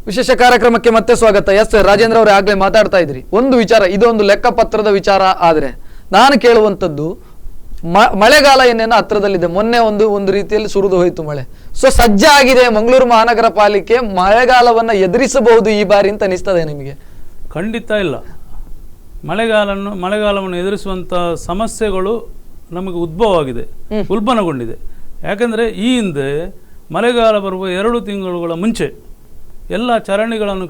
ವಿಶೇಷ ಕಾರ್ಯಕ್ರಮಕ್ಕೆ ಮತ್ತೆ ಸ್ವಾಗತ. ಎಸ್ ರಾಜೇಂದ್ರ ಅವರೇ, ಆಗ್ಲೇ ಮಾತಾಡ್ತಾ ಇದ್ರಿ ಒಂದು ವಿಚಾರ, ಇದೊಂದು ಲೆಕ್ಕಪತ್ರದ ವಿಚಾರ. ಆದ್ರೆ ನಾನು ಕೇಳುವಂತದ್ದು ಮಳೆಗಾಲ ಏನೇನೋ ಹತ್ರದಲ್ಲಿದೆ. ಮೊನ್ನೆ ಒಂದು ರೀತಿಯಲ್ಲಿ ಸುರಿದು ಹೋಯ್ತು ಮಳೆ. ಸೊ ಸಜ್ಜಾಗಿದೆ ಮಂಗಳೂರು ಮಹಾನಗರ ಪಾಲಿಕೆ ಮಳೆಗಾಲವನ್ನ ಎದುರಿಸಬಹುದು ಈ ಬಾರಿ ಅಂತ ಅನಿಸ್ತದೆ ನಿಮಗೆ? ಖಂಡಿತ ಇಲ್ಲ. ಮಳೆಗಾಲವನ್ನು ಎದುರಿಸುವಂತ ಸಮಸ್ಯೆಗಳು ನಮಗೆ ಉಲ್ಬಣಗೊಂಡಿದೆ. ಯಾಕಂದ್ರೆ ಈ ಹಿಂದೆ ಮಳೆಗಾಲ ಬರುವ 2 ತಿಂಗಳುಗಳ ಮುಂಚೆ ಎಲ್ಲ ಚರಂಡಿಗಳನ್ನು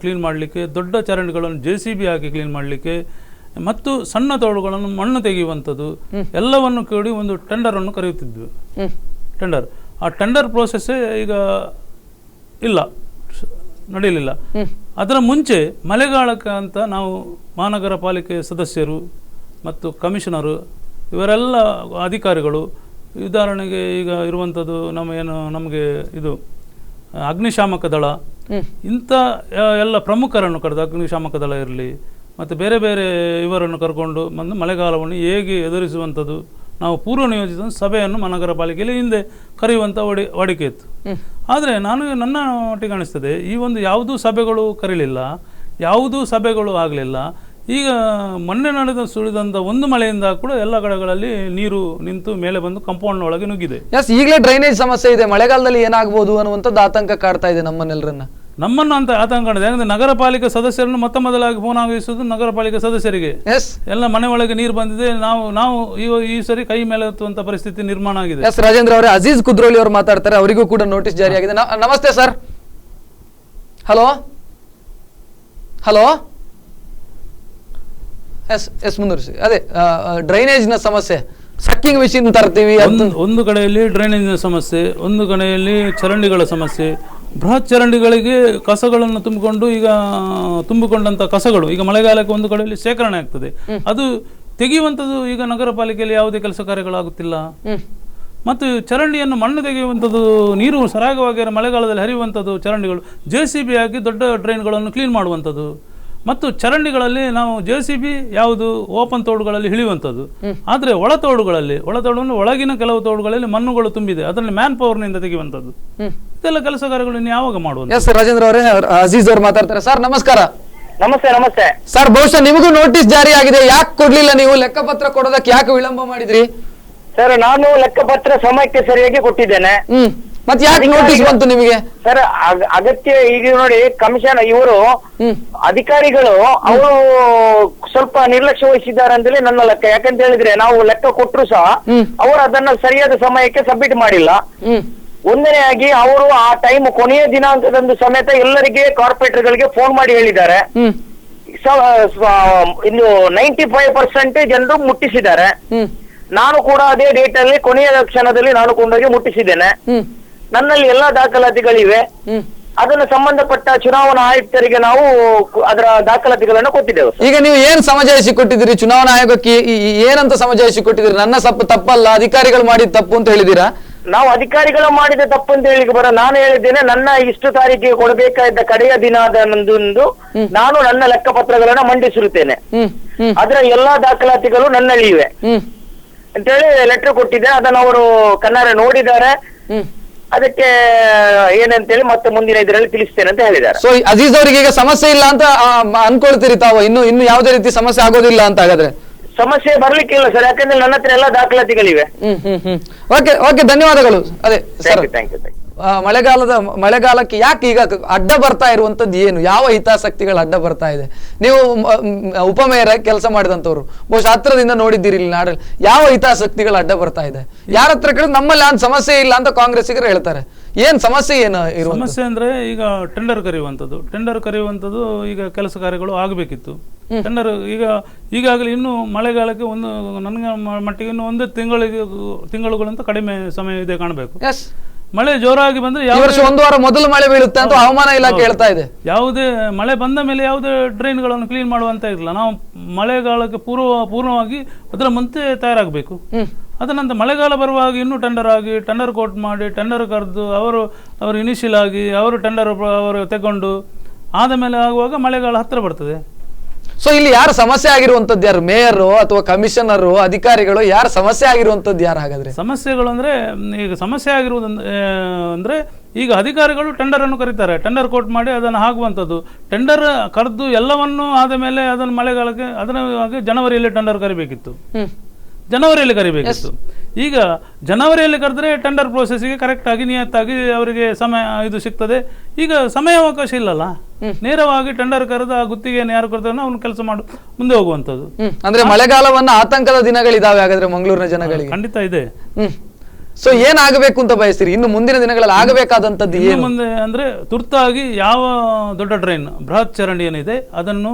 ಕ್ಲೀನ್ ಮಾಡಲಿಕ್ಕೆ, ದೊಡ್ಡ ಚರಂಡಿಗಳನ್ನು JCB ಹಾಕಿ ಕ್ಲೀನ್ ಮಾಡಲಿಕ್ಕೆ ಮತ್ತು ಸಣ್ಣ ತೋಡುಗಳನ್ನು ಮಣ್ಣು ತೆಗೆಯುವಂಥದ್ದು ಎಲ್ಲವನ್ನು ಕೂಡಿ ಒಂದು ಟೆಂಡರನ್ನು ಕರೆಯುತ್ತಿದ್ವಿ. ಆ ಟೆಂಡರ್ ಪ್ರೋಸೆಸ್ ಈಗ ಇಲ್ಲ, ನಡೆಯಲಿಲ್ಲ. ಅದರ ಮುಂಚೆ ಮಳೆಗಾಲಕ್ಕೆ ಅಂತ ನಾವು ಮಹಾನಗರ ಪಾಲಿಕೆ ಸದಸ್ಯರು ಮತ್ತು ಕಮಿಷನರು ಇವರೆಲ್ಲ ಅಧಿಕಾರಿಗಳು, ಉದಾಹರಣೆಗೆ ಈಗ ಇರುವಂಥದ್ದು ನಮಗೆ ಇದು ಅಗ್ನಿಶಾಮಕ ದಳ, ಇಂಥ ಎಲ್ಲ ಪ್ರಮುಖರನ್ನು ಕರೆದು, ಅಗ್ನಿಶಾಮಕ ದಳ ಇರಲಿ ಮತ್ತು ಬೇರೆ ಬೇರೆ ಇವರನ್ನು ಕರ್ಕೊಂಡು ಬಂದು ಮಳೆಗಾಲವನ್ನು ಹೇಗೆ ಎದುರಿಸುವಂಥದ್ದು ನಾವು ಪೂರ್ವ ನಿಯೋಜಿತ ಸಭೆಯನ್ನು ಮಹಾನಗರ ಪಾಲಿಕೆಯಲ್ಲಿ ಹಿಂದೆ ಕರೆಯುವಂಥ ವಾಡಿಕೆ ಇತ್ತು. ಆದರೆ ನನ್ನ ಮಟ್ಟಿಗೆ ಅನಿಸ್ತದೆ, ಈ ಒಂದು ಯಾವುದೂ ಸಭೆಗಳು ಕರೀಲಿಲ್ಲ, ಯಾವುದೂ ಸಭೆಗಳು ಆಗಲಿಲ್ಲ. ಈಗ ಮೊನ್ನೆ ಸುರಿದಂಥ ಒಂದು ಮಳೆಯಿಂದ ಕೂಡ ಎಲ್ಲ ಕಡೆಗಳಲ್ಲಿ ನೀರು ನಿಂತು ಮೇಲೆ ಬಂದು ಕಾಂಪೌಂಡ್ ಒಳಗೆ ನುಗ್ಗಿದೆ. ಈಗಲೇ ಡ್ರೈನೇಜ್ ಸಮಸ್ಯೆ ಇದೆ. ಮಳೆಗಾಲದಲ್ಲಿ ಏನಾಗಬಹುದು ಅನ್ನುವಂಥದ್ದು ಆತಂಕ ಕಾಡ್ತಾ ಇದೆ ನಮ್ಮನ್ನು ಅಂತ ಆತಂಕ ಕಾಡಿದೆ. ಯಾಕಂದ್ರೆ ನಗರ ಪಾಲಿಕೆ ಸದಸ್ಯರನ್ನು ಮೊದಲಾಗಿ ಫೋನ್ ಆಗಿಸುವುದು ನಗರ ಪಾಲಿಕೆ ಸದಸ್ಯರಿಗೆ. ಎಲ್ಲ ಮನೆ ಒಳಗೆ ನೀರು ಬಂದಿದೆ, ನಾವು ಈ ಸರಿ ಕೈ ಮೇಲೆ ಎತ್ತುವಂತ ಪರಿಸ್ಥಿತಿ ನಿರ್ಮಾಣ ಆಗಿದೆ. ಎಸ್ ರಾಜೇಂದ್ರ ಅವರೇ, ಅಜೀಜ್ ಕುದ್ರೋಳಿ ಅವರು ಮಾತಾಡ್ತಾರೆ, ಅವರಿಗೂ ಕೂಡ ನೋಟಿಸ್ ಜಾರಿ ಆಗಿದೆ. ನಮಸ್ತೆ ಸರ್. ಹಲೋ ಹಲೋ ಎಸ್ ಮುಂದುವರಿಸಿ. ಅದೇ ಡ್ರೈನೇಜ್ ನ ಸಮಸ್ಯೆ, ಸಕ್ಕಿಂಗ್ ಮಿಷಿನ್ ತರ್ತೀವಿ. ಒಂದು ಕಡೆಯಲ್ಲಿ ಡ್ರೈನೇಜ್ ನ ಸಮಸ್ಯೆ, ಒಂದು ಕಡೆಯಲ್ಲಿ ಚರಂಡಿಗಳ ಸಮಸ್ಯೆ. ಬೃಹತ್ ಚರಂಡಿಗಳಿಗೆ ಕಸಗಳನ್ನು ತುಂಬಿಕೊಂಡಂತ ಕಸಗಳು ಈಗ ಮಳೆಗಾಲಕ್ಕೆ ಒಂದು ಕಡೆಯಲ್ಲಿ ಶೇಖರಣೆ ಆಗ್ತದೆ. ಅದು ತೆಗೆಯುವಂಥದ್ದು ಈಗ ನಗರ ಪಾಲಿಕೆಯಲ್ಲಿ ಯಾವುದೇ ಕೆಲಸ ಕಾರ್ಯಗಳಾಗುತ್ತಿಲ್ಲ. ಮತ್ತು ಚರಂಡಿಯನ್ನು ಮಣ್ಣು ತೆಗೆಯುವಂಥದ್ದು, ನೀರು ಸರಾಗವಾಗಿ ಮಳೆಗಾಲದಲ್ಲಿ ಹರಿಯುವಂಥದ್ದು ಚರಂಡಿಗಳು JCB ಹಾಕಿ ದೊಡ್ಡ ಡ್ರೈನ್ಗಳನ್ನು ಕ್ಲೀನ್ ಮಾಡುವಂಥದ್ದು. ಮತ್ತು ಚರಂಡಿಗಳಲ್ಲಿ ನಾವು JCB ಯಾವುದು ಓಪನ್ ತೋಡುಗಳಲ್ಲಿ ಇಳಿಯುವಂಥದ್ದು. ಆದರೆ ಒಳತೋಡುಗಳನ್ನು ಒಳಗಿನ ಕೆಲವು ತೋಡುಗಳಲ್ಲಿ ಮಣ್ಣುಗಳು ತುಂಬಿದೆ, ಅದರಲ್ಲಿ ಮ್ಯಾನ್ ಪವರ್ನಿಂದ ತೆಗೆಯುವಂಥದ್ದು. ಇದೆಲ್ಲ ಕೆಲಸ ಕಾರ್ಯಗಳು ಇನ್ನು ಯಾವಾಗ ಮಾಡುವುದು? ಎಸ್ ರಾಜೇಂದ್ರ ಅವರೇ, ಅಜೀಜ್ ಅವರು ಮಾತಾಡ್ತಾರೆ. ಸರ್ ನಮಸ್ಕಾರ. ನಮಸ್ತೆ ಸರ್, ಬಹುಶಃ ನಿಮಗೂ ನೋಟಿಸ್ ಜಾರಿ ಆಗಿದೆ. ಯಾಕೆ ಕೊಡ್ಲಿಲ್ಲ ನೀವು? ಲೆಕ್ಕಪತ್ರ ಕೊಡೋದಕ್ಕೆ ಯಾಕೆ ವಿಳಂಬ ಮಾಡಿದ್ರಿ? ಸರ್, ನಾನು ಲೆಕ್ಕಪತ್ರ ಸಮಯಕ್ಕೆ ಸರಿಯಾಗಿ ಕೊಟ್ಟಿದ್ದೇನೆ. ಮತ್ತೆ ಯಾಕೆ ನೋಟಿಸ್ ಬಂತು ನಿಮಗೆ? ಸರ್, ಅಗತ್ಯ ಈಗ ನೋಡಿ, ಕಮಿಷನ್ ಇವರು ಅಧಿಕಾರಿಗಳು ಅವರು ಸ್ವಲ್ಪ ನಿರ್ಲಕ್ಷ್ಯ ವಹಿಸಿದ್ದಾರೆ ಅಂತೇಳಿ ನನ್ನ ಲೆಕ್ಕ. ಯಾಕಂತ ಹೇಳಿದ್ರೆ ನಾವು ಲೆಕ್ಕ ಕೊಟ್ಟರು ಸಹ ಅವರು ಅದನ್ನ ಸರಿಯಾದ ಸಮಯಕ್ಕೆ ಸಬ್ಮಿಟ್ ಮಾಡಿಲ್ಲ. ಒಂದನೆಯಾಗಿ ಅವರು ಆ ಟೈಮ್ ಕೊನೆಯ ದಿನಾಂಕದಂದು ಸಮೇತ ಎಲ್ಲರಿಗೆ ಕಾರ್ಪೊರೇಟರ್ಗಳಿಗೆ ಫೋನ್ ಮಾಡಿ ಹೇಳಿದ್ದಾರೆ. ಇನ್ನು 95% ಜನರು ಮುಟ್ಟಿಸಿದ್ದಾರೆ. ನಾನು ಕೂಡ ಅದೇ ಡೇಟ್ ಅಲ್ಲಿ ಕೊನೆಯ ಕ್ಷಣದಲ್ಲಿ ನಾನು ಕೊಂಡೋಗಿ ಮುಟ್ಟಿಸಿದ್ದೇನೆ. ನನ್ನಲ್ಲಿ ಎಲ್ಲಾ ದಾಖಲಾತಿಗಳಿವೆ. ಅದನ್ನು ಸಂಬಂಧಪಟ್ಟ ಚುನಾವಣಾ ಆಯುಕ್ತರಿಗೆ ನಾವು ಅದರ ದಾಖಲಾತಿಗಳನ್ನು ಕೊಟ್ಟಿದ್ದೇವೆ. ಈಗ ನೀವು ಏನ್ ಸಮಜಾಯಿಸಿ ಕೊಟ್ಟಿದ್ದೀರಿ ಚುನಾವಣಾ ಆಯೋಗಕ್ಕೆ? ಏನಂತ ಸಮಜಾಯಿಸಿ ಕೊಟ್ಟಿದ್ದೀರಿ? ನನ್ನ ತಪ್ಪಲ್ಲ, ಅಧಿಕಾರಿಗಳು ಮಾಡಿದ ತಪ್ಪು ಅಂತ ಹೇಳಿದೀರಾ? ನಾವು ಅಧಿಕಾರಿಗಳು ಮಾಡಿದ ತಪ್ಪು ಅಂತ ಹೇಳಿಕ್ಕೆ ನಾನು ಹೇಳಿದ್ದೇನೆ, ನನ್ನ ಇಷ್ಟು ತಾರೀಕಿಗೆ ಕೊಡಬೇಕಾದ ಕಡೆಯ ದಿನದಂದು ನಾನು ನನ್ನ ಲೆಕ್ಕಪತ್ರಗಳನ್ನ ಮಂಡಿಸಿರುತ್ತೇನೆ. ಅದರ ಎಲ್ಲಾ ದಾಖಲಾತಿಗಳು ನನ್ನಲ್ಲಿ ಇವೆ ಅಂತೇಳಿ ಲೆಟರ್ ಕೊಟ್ಟಿದ್ದೆ. ಅದನ್ನು ಅವರು ಕನ್ನಡ ನೋಡಿದ್ದಾರೆ. ಅದಕ್ಕೆ ಏನಂತೇಳಿ ಮತ್ತೆ ಮುಂದಿನ ಇದರಲ್ಲಿ ತಿಳಿಸ್ತೇನೆ ಅಂತ ಹೇಳಿದ್ದಾರೆ. ಸೊ ಅಜೀಜ್ ಅವರಿಗೆ ಈಗ ಸಮಸ್ಯೆ ಇಲ್ಲ ಅಂತ ಅನ್ಕೊಳ್ತೀರಿ ತಾವು? ಇನ್ನು ಯಾವುದೇ ರೀತಿ ಸಮಸ್ಯೆ ಆಗೋದಿಲ್ಲ ಅಂತ ಹಾಗಾದ್ರೆ? ಸಮಸ್ಯೆ ಬರ್ಲಿಕ್ಕಿಲ್ಲ ಸರ್, ಯಾಕಂದ್ರೆ ನನ್ನ ಹತ್ರ ಎಲ್ಲ ದಾಖಲಾತಿಗಳಿವೆ. ಓಕೆ, ಧನ್ಯವಾದಗಳು. ಅದೇ ಥ್ಯಾಂಕ್ ಯು. ಮಳೆಗಾಲಕ್ಕೆ ಯಾಕೆ ಈಗ ಅಡ್ಡ ಬರ್ತಾ ಇರುವಂತದ್ದು ಏನು? ಯಾವ ಹಿತಾಸಕ್ತಿಗಳು ಅಡ್ಡ ಬರ್ತಾ ಇದೆ? ನೀವು ಉಪಮೇಯರ್ ಕೆಲಸ ಮಾಡಿದಂತವ್ರು, ಬಹುಶಃ ಹತ್ರದಿಂದ ನೋಡಿದ್ದೀರಿ ಇಲ್ಲಿ ನಾಡಲ್ಲಿ. ಯಾವ ಹಿತಾಸಕ್ತಿಗಳು ಅಡ್ಡ ಬರ್ತಾ ಇದೆ? ಯಾರ ಹತ್ರ ಕೇಳಿದ್ರೆ ನಮ್ಮಲ್ಲಿ ಅಂತ ಸಮಸ್ಯೆ ಇಲ್ಲ ಅಂತ ಕಾಂಗ್ರೆಸ್ಸಿಗರು ಹೇಳ್ತಾರೆ. ಏನ್ ಸಮಸ್ಯೆ ಏನು ಇರುವ? ಸಮಸ್ಯೆ ಅಂದ್ರೆ ಈಗ ಟೆಂಡರ್ ಕರೆಯುವಂಥದ್ದು ಈಗ ಕೆಲಸ ಕಾರ್ಯಗಳು ಆಗಬೇಕಿತ್ತು. ಟೆಂಡರ್ ಈಗಾಗಲೇ ಇನ್ನು ಮಳೆಗಾಲಕ್ಕೆ ನನಗೆ ಮಟ್ಟಿಗೆ ಇನ್ನು 1 ತಿಂಗಳುಗಳಂತ ಕಡಿಮೆ ಸಮಯ ಇದೆ ಕಾಣಬೇಕು. ಮಳೆ ಜೋರಾಗಿ ಬಂದ್ರೆ ಒಂದು ವಾರ ಮೊದಲು ಮಳೆ ಬೀಳುತ್ತೆ ಅಂತ ಹವಾಮಾನ ಇಲಾಖೆ ಹೇಳ್ತಾ ಇದೆ. ಯಾವುದೇ ಮಳೆ ಬಂದ ಮೇಲೆ ಯಾವುದೇ ಡ್ರೈನ್ಗಳನ್ನು ಕ್ಲೀನ್ ಮಾಡುವಂತ ಇರಲಿಲ್ಲ. ನಾವು ಮಳೆಗಾಲಕ್ಕೆ ಪೂರ್ಣವಾಗಿ ಅದರ ಮುಂಚೆ ತಯಾರಾಗಬೇಕು. ಅದನಂತರ ಮಳೆಗಾಲ ಬರುವಾಗ ಇನ್ನೂ ಟೆಂಡರ್ ಕೋಟ್ ಮಾಡಿ ಟೆಂಡರ್ ಕರೆದು ಅವರು ಇನಿಷಿಯಲ್ ಆಗಿ ಅವರು ಟೆಂಡರ್ ಅವರು ತಗೊಂಡು ಆದ ಮೇಲೆ ಆಗುವಾಗ ಮಳೆಗಾಲ ಹತ್ತಿರ ಬರ್ತದೆ. ಸೊ ಇಲ್ಲಿ ಯಾರು ಸಮಸ್ಯೆ ಆಗಿರುವಂತದ್ದು ಯಾರು? ಮೇಯರ್ ಅಥವಾ ಕಮಿಷನರ್ ಅಧಿಕಾರಿಗಳು? ಯಾರು ಸಮಸ್ಯೆ ಆಗಿರುವಂತದ್ದು ಯಾರು? ಹಾಗಾದ್ರೆ ಸಮಸ್ಯೆಗಳು ಅಂದ್ರೆ ಈಗ ಸಮಸ್ಯೆ ಆಗಿರುವುದು ಅಂದ್ರೆ ಈಗ ಅಧಿಕಾರಿಗಳು ಟೆಂಡರನ್ನು ಕರೀತಾರೆ, ಟೆಂಡರ್ ಕೋಟ್ ಮಾಡಿ ಅದನ್ನು ಆಗುವಂಥದ್ದು. ಟೆಂಡರ್ ಕರೆದು ಎಲ್ಲವನ್ನೂ ಆದ ಮೇಲೆ ಅದನ್ನು ಮಳೆಗಾಲಕ್ಕೆ ಅದನ್ನು ಜನವರಿಯಲ್ಲಿ ಟೆಂಡರ್ ಕರಿಬೇಕಿತ್ತು, ಜನವರಿಯಲ್ಲಿ ಕರಿಬೇಕಿತ್ತು. ಈಗ ಜನವರಿಯಲ್ಲಿ ಕರೆದ್ರೆ ಟೆಂಡರ್ ಪ್ರೋಸೆಸ್ಗೆ ಕರೆಕ್ಟಾಗಿ ನಿಯತ್ತಾಗಿ ಅವರಿಗೆ ಸಮಯ ಇದು ಸಿಗ್ತದೆ. ಈಗ ಸಮಯಾವಕಾಶ ಇಲ್ಲಲ್ಲ, ನೇರವಾಗಿ ಟೆಂಡರ್ ಕರೆದು ಆ ಗುತ್ತಿಗೆಯನ್ನು ಯಾರು ಕರೆದ ಅವ್ನು ಕೆಲಸ ಮಾಡಿ ಮುಂದೆ ಹೋಗುವಂಥದ್ದು. ಅಂದ್ರೆ ಮಳೆಗಾಲವನ್ನ ಆತಂಕದ ದಿನಗಳಿದಾವೆ ಹಾಗಾದ್ರೆ ಮಂಗಳೂರಿನ ಜನಗಳಿಗೆ? ಖಂಡಿತ ಇದೆ. ಸೊ ಏನಾಗಬೇಕು ಅಂತ ಬಯಸ್ತೀರಿ ಇನ್ನು ಮುಂದಿನ ದಿನಗಳಲ್ಲಿ ಆಗಬೇಕಾದಂತದ್ದು ಏನು ಮುಂದೆ ಅಂದ್ರೆ ತುರ್ತಾಗಿ ಯಾವ ದೊಡ್ಡ ಡ್ರೈನ್ ಬೃಹತ್ ಚರಂಡಿ ಏನಿದೆ ಅದನ್ನು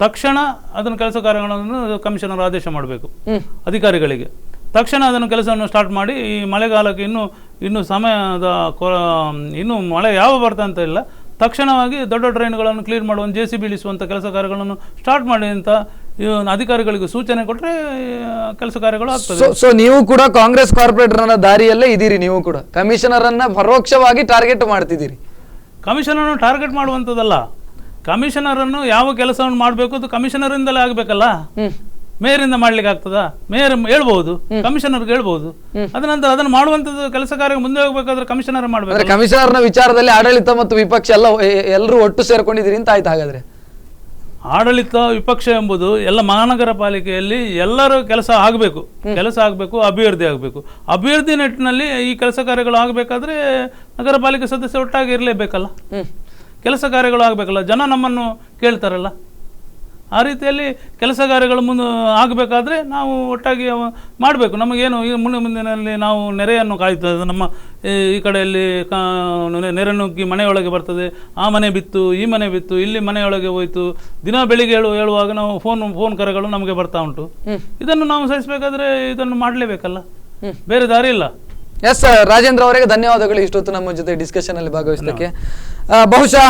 ತಕ್ಷಣ ಅದನ್ನು ಕೆಲಸ ಕಾರ್ಯಗಳನ್ನು ಕಮಿಷನರ್ ಆದೇಶ ಮಾಡಬೇಕು ಅಧಿಕಾರಿಗಳಿಗೆ. ತಕ್ಷಣ ಅದನ್ನು ಕೆಲಸವನ್ನು ಸ್ಟಾರ್ಟ್ ಮಾಡಿ ಈ ಮಳೆಗಾಲಕ್ಕೆ ಇನ್ನು ಸಮಯದ ಇನ್ನು ಮಳೆ ಯಾವ ಬರ್ತಾ ಅಂತ ಇಲ್ಲ, ತಕ್ಷಣವಾಗಿ ದೊಡ್ಡ ಡ್ರೈನ್ಗಳನ್ನು ಕ್ಲೀನ್ ಮಾಡುವ JCB ಇಳಿಸುವಂಥ ಕೆಲಸ ಕಾರ್ಯಗಳನ್ನು ಸ್ಟಾರ್ಟ್ ಮಾಡಿ ಅಂತ ಅಧಿಕಾರಿಗಳಿಗೆ ಸೂಚನೆ ಕೊಟ್ಟರೆ ಕೆಲಸ ಕಾರ್ಯಗಳು ಆಗ್ತದೆ. ಸೊ ನೀವು ಕೂಡ ಕಾಂಗ್ರೆಸ್ ಕಾರ್ಪೊರೇಟರ್ನ ದಾರಿಯಲ್ಲೇ ಇದ್ದೀರಿ, ನೀವು ಕೂಡ ಕಮಿಷನರ್ ಅನ್ನ ಪರೋಕ್ಷವಾಗಿ ಟಾರ್ಗೆಟ್ ಮಾಡ್ತಿದ್ದೀರಿ. ಕಮಿಷನರ್ ಟಾರ್ಗೆಟ್ ಮಾಡುವಂಥದ್ದಲ್ಲ, ಕಮಿಷನರ್ ಅನ್ನು ಯಾವ ಕೆಲಸವನ್ನು ಮಾಡಬೇಕು ಅದು ಕಮಿಷನರ್ ಇಂದಲೇ ಆಗ್ಬೇಕಲ್ಲ. ಮೇಯರಿಂದ ಮಾಡ್ಲಿಕ್ಕೆ ಆಗ್ತದಾ? ಮೇಯರ್ ಹೇಳ್ಬಹುದು, ಕಮಿಷನರ್ಗೆ ಹೇಳ್ಬಹುದು. ಅದ ನಂತರ ಅದನ್ನು ಮಾಡುವಂತದ್ದು ಕೆಲಸ ಕಾರ್ಯ ಮುಂದೆ ಹೋಗ್ಬೇಕಾದ್ರೆ ಕಮಿಷನರ್ ಮಾಡಬೇಕು. ಕಮಿಷನರ್ನ ವಿಚಾರದಲ್ಲಿ ಆಡಳಿತ ಮತ್ತು ವಿಪಕ್ಷ ಎಲ್ಲರೂ ಒಟ್ಟು ಸೇರ್ಕೊಂಡಿದ್ದೀರಿ ಅಂತ ಆಯ್ತು ಹಾಗಾದ್ರೆ? ಆಡಳಿತ ವಿಪಕ್ಷ ಎಂಬುದು ಎಲ್ಲ ಮಹಾನಗರ ಪಾಲಿಕೆಯಲ್ಲಿ ಎಲ್ಲರೂ ಕೆಲಸ ಆಗಬೇಕು, ಅಭಿವೃದ್ಧಿ ಆಗಬೇಕು. ಅಭಿವೃದ್ಧಿ ನಿಟ್ಟಿನಲ್ಲಿ ಈ ಕೆಲಸ ಕಾರ್ಯಗಳು ಆಗಬೇಕಾದ್ರೆ ನಗರ ಪಾಲಿಕೆ ಸದಸ್ಯ ಒಟ್ಟಾಗಿ ಇರಲೇಬೇಕಲ್ಲ, ಕೆಲಸ ಕಾರ್ಯಗಳು ಆಗಬೇಕಲ್ಲ. ಜನ ನಮ್ಮನ್ನು ಕೇಳ್ತಾರಲ್ಲ, ಆ ರೀತಿಯಲ್ಲಿ ಕೆಲಸ ಕಾರ್ಯಗಳು ಮುಂದೆ ಆಗಬೇಕಾದ್ರೆ ನಾವು ಒಟ್ಟಾಗಿ ಮಾಡಬೇಕು. ನಮಗೇನು ಈ ಮುಂದಿನಲ್ಲಿ ನಾವು ನೆರೆಯನ್ನು ಕಾಯ್ತದೆ, ನಮ್ಮ ಈ ಕಡೆಯಲ್ಲಿ ನೆರೆ ನುಗ್ಗಿ ಮನೆಯೊಳಗೆ ಬರ್ತದೆ, ಆ ಮನೆ ಬಿತ್ತು, ಈ ಮನೆ ಬಿತ್ತು, ಇಲ್ಲಿ ಮನೆಯೊಳಗೆ ಹೋಯ್ತು, ದಿನ ಬೆಳಿಗ್ಗೆ ಹೇಳುವಾಗ ನಾವು ಫೋನ್ ಕರೆಗಳು ನಮಗೆ ಬರ್ತಾ ಉಂಟು. ಇದನ್ನು ನಾವು ಸಹಿಸಬೇಕಾದ್ರೆ ಇದನ್ನು ಮಾಡಲೇಬೇಕಲ್ಲ, ಬೇರೆ ದಾರಿ ಇಲ್ಲ. ಎಸ್ ರಾಜೇಂದ್ರ ಅವರಿಗೆ ಧನ್ಯವಾದಗಳು ಇಷ್ಟೊತ್ತು ನಮ್ಮ ಜೊತೆ ಡಿಸ್ಕಷನ್ ಅಲ್ಲಿ ಭಾಗವಹಿಸಲಿಕ್ಕೆ. ಬಹುಶಃ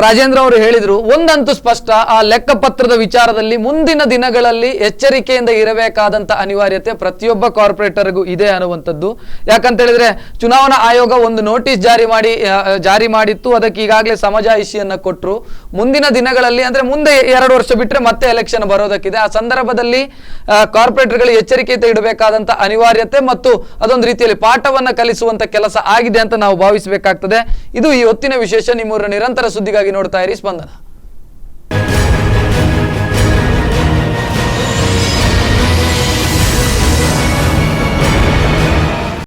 ರಾಜೇಂದ್ರ ಅವರು ಹೇಳಿದ್ರು ಒಂದಂತೂ ಸ್ಪಷ್ಟ, ಆ ಲೆಕ್ಕಪತ್ರದ ವಿಚಾರದಲ್ಲಿ ಮುಂದಿನ ದಿನಗಳಲ್ಲಿ ಎಚ್ಚರಿಕೆಯಿಂದ ಇರಬೇಕಾದಂತ ಅನಿವಾರ್ಯತೆ ಪ್ರತಿಯೊಬ್ಬ ಕಾರ್ಪೊರೇಟರ್ಗೂ ಇದೆ ಅನ್ನುವಂಥದ್ದು. ಯಾಕಂತ ಹೇಳಿದ್ರೆ ಚುನಾವಣಾ ಆಯೋಗ ಒಂದು ನೋಟಿಸ್ ಜಾರಿ ಮಾಡಿತ್ತು, ಅದಕ್ಕೆ ಈಗಾಗಲೇ ಸಮಜಾಯಿಷಿಯನ್ನ ಕೊಟ್ಟರು. ಮುಂದಿನ ದಿನಗಳಲ್ಲಿ ಅಂದ್ರೆ ಮುಂದೆ 2 ವರ್ಷ ಬಿಟ್ರೆ ಮತ್ತೆ ಎಲೆಕ್ಷನ್ ಬರೋದಕ್ಕಿದೆ. ಆ ಸಂದರ್ಭದಲ್ಲಿ ಕಾರ್ಪೊರೇಟರ್ಗಳು ಎಚ್ಚರಿಕೆಯಿಂದ ಇಡಬೇಕಾದಂತ ಅನಿವಾರ್ಯತೆ ಮತ್ತು ಅದೊಂದು ರೀತಿಯಲ್ಲಿ ಪಾಠವನ್ನ ಕಲಿಸುವಂತ ಕೆಲಸ ಆಗಿದೆ ಅಂತ ನಾವು ಭಾವಿಸಬೇಕಾಗ್ತದೆ. ಇದು ಈ ಹೊತ್ತಿನ ವಿಶೇಷ. ನಿಮ್ಮೂರ ನಿರಂತರ ಸುದ್ದಿಗಾಗಿ ನೋಡ್ತಾ ಇರಿ ಸ್ಪಂದನ.